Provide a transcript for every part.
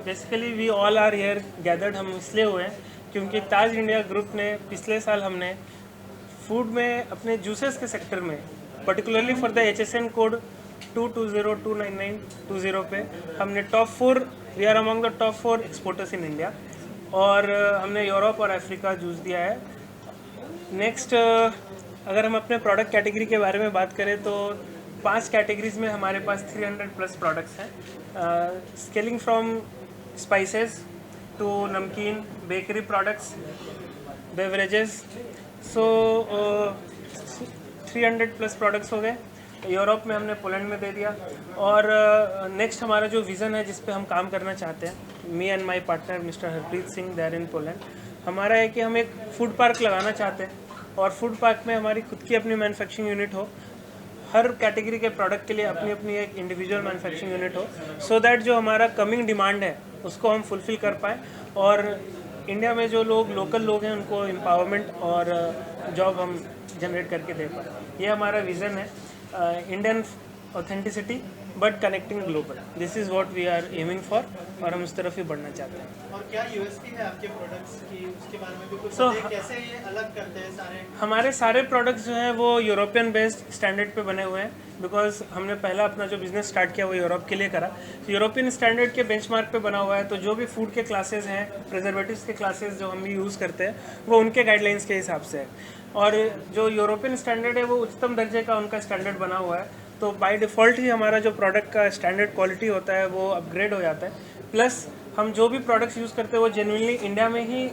Basically we all are here gathered, हम इसलिए हुए हैं क्योंकि ताज इंडिया ग्रुप ने पिछले साल हमने फूड में अपने जूसेस के सेक्टर में particularly for the HSN code 220299920 पे हमने top 4, we are among the top 4 exporters in India, और हमने यूरोप और अफ्रीका जूस दिया है। नेक्स्ट अगर हम अपने प्रोडक्ट कैटेगरी के बारे में बात करें तो 5 कैटेगरीज में हमारे पास 300 प्लस प्रोडक्ट्स हैं, स्केलिंग फ्रॉम स्पाइसेस टू नमकीन, बेकरी प्रोडक्ट्स, बेवरेजेस। सो 300 प्लस प्रोडक्ट्स हो गए। यूरोप में हमने पोलैंड में दे दिया। और नेक्स्ट हमारा जो विज़न है जिस पे हम काम करना चाहते हैं, me and my partner mister Harpreet Singh, there in Poland, हमारा है कि हम एक फूड पार्क लगाना चाहते हैं और फूड पार्क में हमारी खुद की अपनी मैन्युफैक्चरिंग यूनिट हो, हर कैटेगरी के प्रोडक्ट के लिए अपनी अपनी एक इंडिविजुअल मैन्युफैक्चरिंग यूनिट हो, सो दैट जो हमारा कमिंग डिमांड है उसको हम फुलफ़िल कर पाएँ और इंडिया में जो लोग लोकल लोग हैं उनको एम्पावरमेंट और जॉब हम जनरेट करके दे पाएँ। ये हमारा विज़न है, Indian authenticity but connecting global, this is what we are aiming for, और हम उस तरफ ही बढ़ना चाहते हैं। और क्या यूएसपी है आपके प्रोडक्ट्स की, उसके बारे में भी कुछ कैसे ये अलग करते हैं सारे? हमारे सारे प्रोडक्ट्स जो हैं वो यूरोपियन बेस्ड स्टैंडर्ड पे बने हुए हैं, बिकॉज हमने पहला अपना जो बिज़नेस स्टार्ट किया वो यूरोप के लिए करा, तो यूरोपियन स्टैंडर्ड के बेंचमार्क पे बना हुआ है। तो जो भी फूड के क्लासेस हैं, प्रिजर्वेटिव्स के क्लासेस जो हम भी यूज़ करते हैं वो उनके गाइडलाइंस के हिसाब से है, और जो यूरोपियन स्टैंडर्ड है वो उच्चतम दर्जे का उनका स्टैंडर्ड बना हुआ है। तो बाय डिफ़ॉल्ट ही हमारा जो प्रोडक्ट का स्टैंडर्ड क्वालिटी होता है वो अपग्रेड हो जाता है। प्लस हम जो भी प्रोडक्ट्स यूज़ करते हैं वो जेन्युइनली इंडिया में ही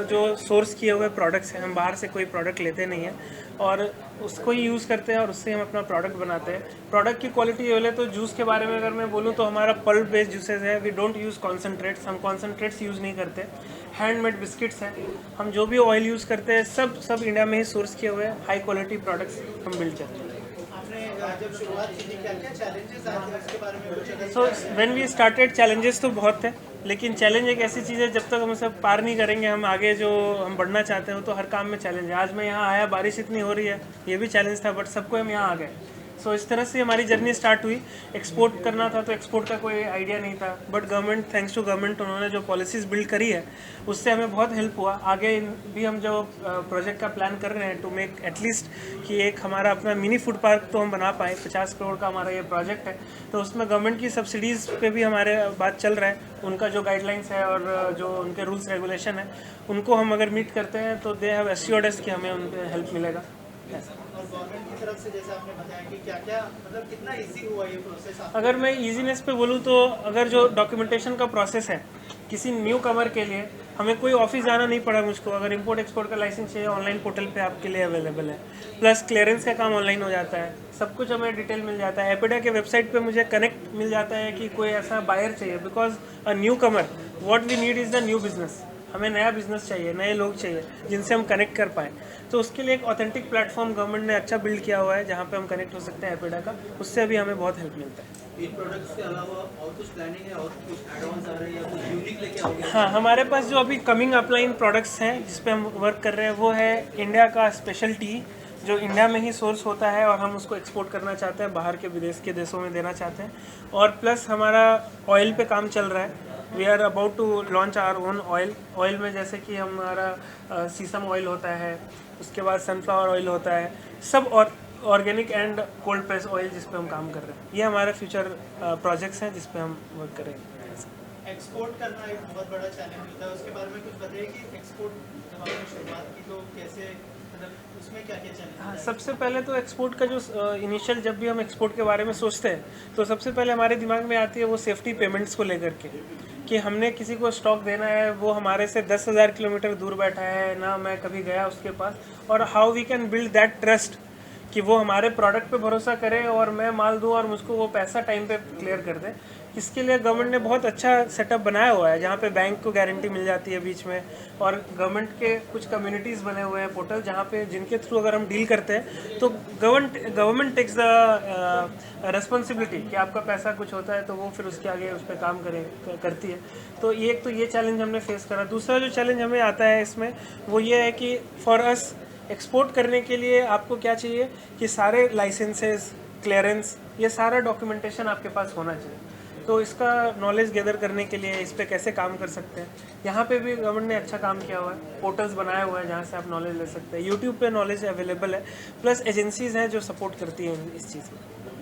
जो सोर्स किए हुए प्रोडक्ट्स हैं, हम बाहर से कोई प्रोडक्ट लेते नहीं हैं और उसको ही यूज़ करते हैं और उससे हम अपना प्रोडक्ट बनाते हैं। प्रोडक्ट की क्वालिटी बोले तो जूस के बारे में अगर मैं बोलूँ तो हमारा पल्प बेस्ड जूसेस है, वी डोंट यूज़ कॉन्सनट्रेट्स, हम कॉन्सनट्रेट्स यूज़ नहीं करते। हैंडमेड बिस्किट्स हैं, हम जो भी ऑयल यूज़ करते हैं सब इंडिया में ही सोर्स किए हुए हाई क्वालिटी प्रोडक्ट्स हम बिल्ड करते हैं। जब शुरुआत की थी क्या चैलेंजेस आए थे उसके बारे में कुछ? So when we started challenges तो बहुत थे, लेकिन चैलेंज एक ऐसी चीज़ है जब तक हम उसे पार नहीं करेंगे हम आगे जो हम बढ़ना चाहते हो तो हर काम में चैलेंज है। आज मैं यहाँ आया, बारिश इतनी हो रही है, ये भी चैलेंज था, बट सबको हम यहाँ आ गए। सो इस तरह से हमारी जर्नी स्टार्ट हुई। एक्सपोर्ट करना था तो एक्सपोर्ट का कोई आइडिया नहीं था, but government, thanks to government, उन्होंने जो पॉलिसीज़ बिल्ड करी है उससे हमें बहुत हेल्प हुआ। आगे भी हम जो प्रोजेक्ट का प्लान कर रहे हैं टू मेक एटलीस्ट कि एक हमारा अपना मिनी फूड पार्क तो हम बना पाए। 50 करोड़ का हमारा ये प्रोजेक्ट है, तो उसमें गवर्नमेंट की सब्सिडीज़ पे भी हमारे बात चल रहा है। उनका जो गाइडलाइंस है और जो उनके रूल्स रेगुलेशन है उनको हम अगर मीट करते हैं तो दे हैव एश्योर्ड अस कि हमें उन पर हेल्प मिलेगा। और गवर्नमेंट की तरफ से जैसे आपने बताया कि क्या क्या मतलब कितना इजी हुआ ये प्रोसेस अगर मैं इजीनेस पे बोलूँ तो अगर जो डॉक्यूमेंटेशन का प्रोसेस है किसी न्यू कमर के लिए, हमें कोई ऑफिस जाना नहीं पड़ा मुझको। अगर इंपोर्ट एक्सपोर्ट का लाइसेंस चाहिए ऑनलाइन पोर्टल पे आपके लिए अवेलेबल है, प्लस क्लियरेंस का काम ऑनलाइन हो जाता है, सब कुछ हमें डिटेल मिल जाता है। एपिडा के वेबसाइट पे मुझे कनेक्ट मिल जाता है कि कोई ऐसा बायर चाहिए, because a newcomer what we need is the new business. हमें नया बिजनेस चाहिए, नए लोग चाहिए जिनसे हम कनेक्ट कर पाएँ। तो उसके लिए एक ऑथेंटिक प्लेटफॉर्म गवर्नमेंट ने अच्छा बिल्ड किया हुआ है जहाँ पे हम कनेक्ट हो सकते हैं एपिडा का, उससे भी हमें बहुत हेल्प मिलता है। इन प्रोडक्ट्स के अलावा और कुछ प्लानिंग है और कुछ एड-ऑन्स आ रहे हैं या कुछ यूनिक लेके आओगे? हाँ, हमारे पास जो अभी कमिंग अपलाइन प्रोडक्ट्स हैं जिस पे हम वर्क कर रहे हैं वो है इंडिया का स्पेशल टी, जो इंडिया में ही सोर्स होता है और हम उसको एक्सपोर्ट करना चाहते हैं, बाहर के विदेश के देशों में देना चाहते हैं। और प्लस हमारा ऑयल पे काम चल रहा है। We are about to launch our own oil. Oil में जैसे कि हमारा सीसम ऑयल होता है, उसके बाद सनफ्लावर ऑयल होता है, सब और organic and cold press oil जिस पे हम काम कर रहे हैं। ये हमारे फ्यूचर प्रोजेक्ट्स हैं जिस पे हम वर्क करेंगे। एक्सपोर्ट करना एक बहुत बड़ा चैलेंज होता है, उसके बारे में कुछ बताइए कि एक्सपोर्ट जब आपने शुरुआत की तो कैसे, मतलब उसमें क्या क्या चैलेंज? हाँ, सबसे पहले तो एक्सपोर्ट का जो इनिशियल, जब भी हम एक्सपोर्ट के बारे में सोचते हैं तो सबसे पहले हमारे दिमाग में आती है वो सेफ्टी पेमेंट्स को लेकर के, कि हमने किसी को स्टॉक देना है, वो हमारे से 10,000 किलोमीटर दूर बैठा है ना, मैं कभी गया उसके पास, और how we can build that trust कि वो हमारे प्रोडक्ट पे भरोसा करे और मैं माल दूँ और मुझको वो पैसा टाइम पे क्लियर कर दे। इसके लिए गवर्नमेंट ने बहुत अच्छा सेटअप बनाया हुआ है जहाँ पे बैंक को गारंटी मिल जाती है बीच में, और गवर्नमेंट के कुछ कम्युनिटीज़ बने हुए हैं पोर्टल जहाँ पे जिनके थ्रू अगर हम डील करते हैं तो गवर्नमेंट टेक्स द रिस्पॉन्सिबिलिटी कि आपका पैसा कुछ होता है तो वो फिर उसके आगे उस पर काम करती है। तो ये एक तो ये चैलेंज हमने फेस करा। दूसरा जो चैलेंज हमें आता है इसमें वो ये है कि फॉर अस एक्सपोर्ट करने के लिए आपको क्या चाहिए कि सारे लाइसेंसेस, क्लियरेंस, ये सारा डॉक्यूमेंटेशन आपके पास होना चाहिए। तो इसका नॉलेज गैदर करने के लिए इस पे कैसे काम कर सकते हैं, यहाँ पे भी गवर्नमेंट ने अच्छा काम किया हुआ है। पोर्टल्स बनाए हुए हैं जहाँ से आप नॉलेज ले सकते हैं। यूट्यूब पे नॉलेज अवेलेबल है, प्लस एजेंसीज हैं जो सपोर्ट करती हैं इस चीज़ में।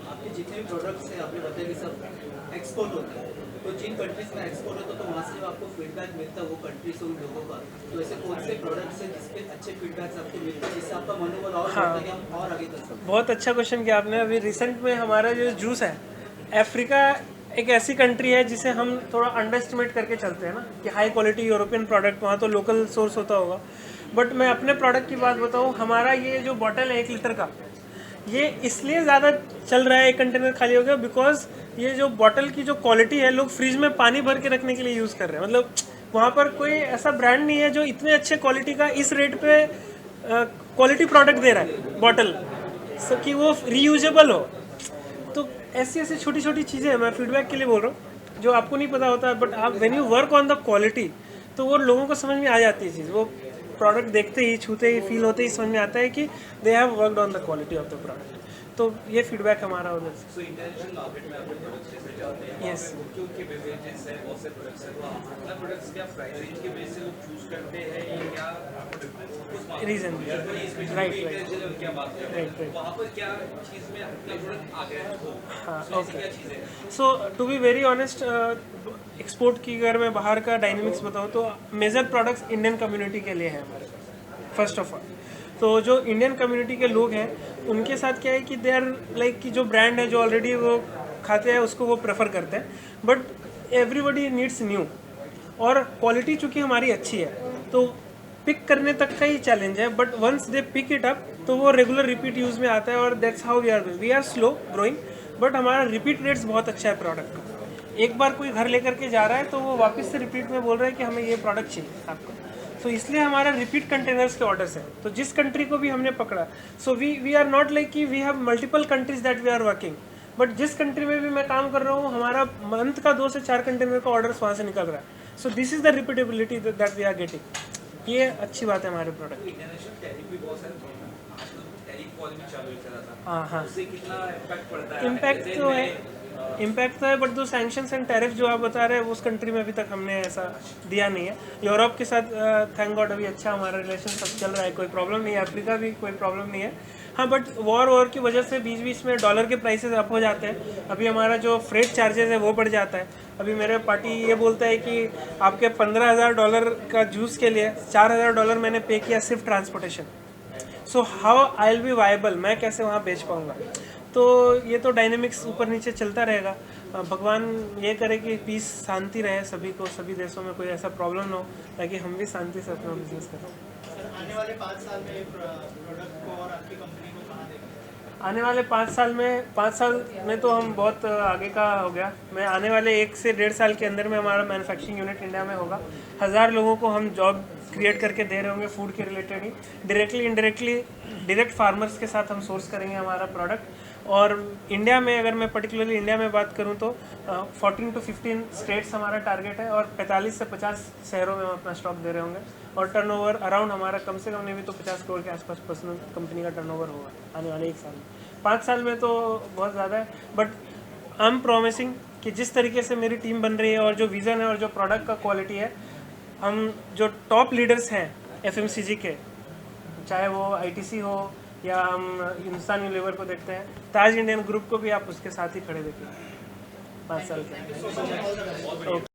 आपके जितने भी प्रोडक्ट्स हैं आपने बताया कि सब एक्सपोर्ट होते हैं, तो जिन कंट्रीज में एक्सपोर्ट होता है तो वहाँ से आपको फीडबैक मिलता है वो कंट्रीज उन लोगों का, तो ऐसे कौन से प्रोडक्ट्स हैं जिसके अच्छे फीडबैक्स आपको मिलते हैं जिससे आपका मनोबल और बढ़ता है कि हम और आगे कर सकते हैं? बहुत अच्छा क्वेश्चन किया आपने। अभी रिसेंट में हमारा जो जूस है, अफ्रीका एक ऐसी कंट्री है जिसे हम थोड़ा अंडर एस्टिमेट करके चलते हैं ना कि हाई क्वालिटी यूरोपियन प्रोडक्ट, वहाँ तो लोकल सोर्स होता होगा। बट मैं अपने प्रोडक्ट की बात बताऊँ, हमारा ये जो बॉटल है 1 लीटर का, ये इसलिए ज़्यादा चल रहा है, एक कंटेनर खाली हो गया, बिकॉज ये जो बॉटल की जो क्वालिटी है, लोग फ्रिज में पानी भर के रखने के लिए यूज़ कर रहे हैं। मतलब वहाँ पर कोई ऐसा ब्रांड नहीं है जो इतने अच्छे क्वालिटी का इस रेट पे क्वालिटी प्रोडक्ट दे रहा है बॉटल, सो कि वो रीयूजेबल हो। तो ऐसी ऐसी छोटी छोटी चीज़ें हैं, मैं फीडबैक के लिए बोल रहा हूँ, जो आपको नहीं पता होता, बट आप when you work on the quality तो वो लोगों को समझ में आ जाती है चीज़। वो प्रोडक्ट देखते ही, छूते ही, फील होते ही समझ में आता है कि they have worked on the quality of the product. तो ये फीडबैक हमारा उधर से। सो इंटरनेशनल मार्केट में आपके प्रोडक्ट्स जैसे जाते हैं, Yes. क्योंकि बेवरेजेस है, बहुत से प्रोडक्ट्स हैं, तो अपना प्रोडक्ट्स क्या प्राइस रेंज के बेस से लोग चूज करते हैं या क्या रीजन राइट इंटरनेशनल क्या बात करते राइट हैं, वहाँ पर क्या चीज़ में अपना प्रोडक्ट आ गया हो? हाँ, So ऐसी okay. क्या चीज़ें हैं? So to be very honest, export की अगर मैं बाहर का डायनेमिक्स बताऊँ तो मेजर प्रोडक्ट्स इंडियन कम्युनिटी के लिए है हमारे पास। फर्स्ट ऑफ ऑल तो जो इंडियन कम्युनिटी के लोग हैं उनके साथ क्या है कि दे आर लाइक कि जो ब्रांड है जो ऑलरेडी वो खाते हैं उसको वो प्रेफर करते हैं, बट एवरीबडी नीड्स न्यू, और क्वालिटी चूँकि हमारी अच्छी है तो पिक करने तक का ही चैलेंज है, but once they pick it up तो वो रेगुलर रिपीट यूज़ में आता है, और that's how we are slow growing, but हमारा रिपीट रेट्स बहुत अच्छा है प्रोडक्ट का। एक बार कोई घर लेकर के जा रहा है तो वो वापस से रिपीट में बोल रहा है कि हमें ये प्रोडक्ट चाहिए आपको, तो इसलिए हमारा रिपीट कंटेनर्स के ऑर्डर्स हैं। तो जिस कंट्री को भी हमने पकड़ा, so we are not like कि we have multiple countries that we are working, but जिस कंट्री में भी मैं काम कर रहा हूँ हमारा मंथ का 2 से 4 कंटेनर का ऑर्डर्स वहाँ से निकल रहा है। So this is the repeatability that we are getting. ये अच्छी बात है हमारे प्रोडक्ट की। इंटरनेशनल टैरिफ भी बहुत सारे आज तो टैरिफ वॉर भी चालू ही चला था, हाँ हाँ उससे कितना इम्पैक्ट पड़ता है? इम्पैक्ट जैसे तो है, मैंने, इम्पैक्ट तो है, बट जो सैंक्शंस एंड टैरिफ जो आप बता रहे हैं उस कंट्री में अभी तक हमने ऐसा दिया नहीं है। यूरोप के साथ थैंक गॉड अभी अच्छा हमारा रिलेशन सब चल रहा है, कोई प्रॉब्लम नहीं है। अफ्रीका भी कोई प्रॉब्लम नहीं है। हाँ बट वॉर की वजह से बीच बीच में डॉलर के प्राइसेस अप हो जाते हैं। अभी हमारा जो फ्रेट चार्जेस है वो बढ़ जाता है। अभी मेरे पार्टी ये बोलता है कि आपके $15,000 का जूस के लिए $4,000 मैंने पे किया सिर्फ transportation. So how I will be viable, मैं कैसे वहाँ बेच पाऊँगा? तो ये तो डायनेमिक्स ऊपर नीचे चलता रहेगा। भगवान ये करे कि पीस, शांति रहे सभी को, सभी देशों में कोई ऐसा प्रॉब्लम ना हो, ताकि हम भी शांति से अपना बिजनेस करें। सर, आने वाले 5 साल में प्रोडक्ट को और आपकी कंपनी को कहाँ देखेंगे? आने वाले 5 साल में तो हम बहुत आगे का हो गया। मैं आने वाले 1 से 1.5 साल के अंदर में हमारा मैन्युफैक्चरिंग यूनिट इंडिया में होगा। 1000 लोगों को हम जॉब क्रिएट करके दे रहे होंगे फूड के रिलेटेड ही, डायरेक्टली इनडायरेक्टली डायरेक्ट फार्मर्स के साथ हम सोर्स करेंगे हमारा प्रोडक्ट। और इंडिया में अगर मैं पर्टिकुलरली इंडिया में बात करूं तो 14 to 15 स्टेट्स हमारा टारगेट है, और 45 से 50 शहरों में हम अपना स्टॉक दे रहे होंगे। और टर्नओवर अराउंड हमारा कम से कम नहीं भी तो 50 करोड़ के आसपास पर्सनल कंपनी का टर्नओवर होगा आने वाले 1 साल में। 5 साल में तो बहुत ज़्यादा है, बट आई एम प्रॉमिसिंग कि जिस तरीके से मेरी टीम बन रही है और जो विज़न है और जो प्रोडक्ट का क्वालिटी है, हम जो टॉप लीडर्स हैं FMCG के, चाहे वो ITC हो या हम हिंदुस्तान यूनिलीवर को देखते हैं, ताज इंडियन ग्रुप को भी आप उसके साथ ही खड़े देखिए 5 साल के। ओके।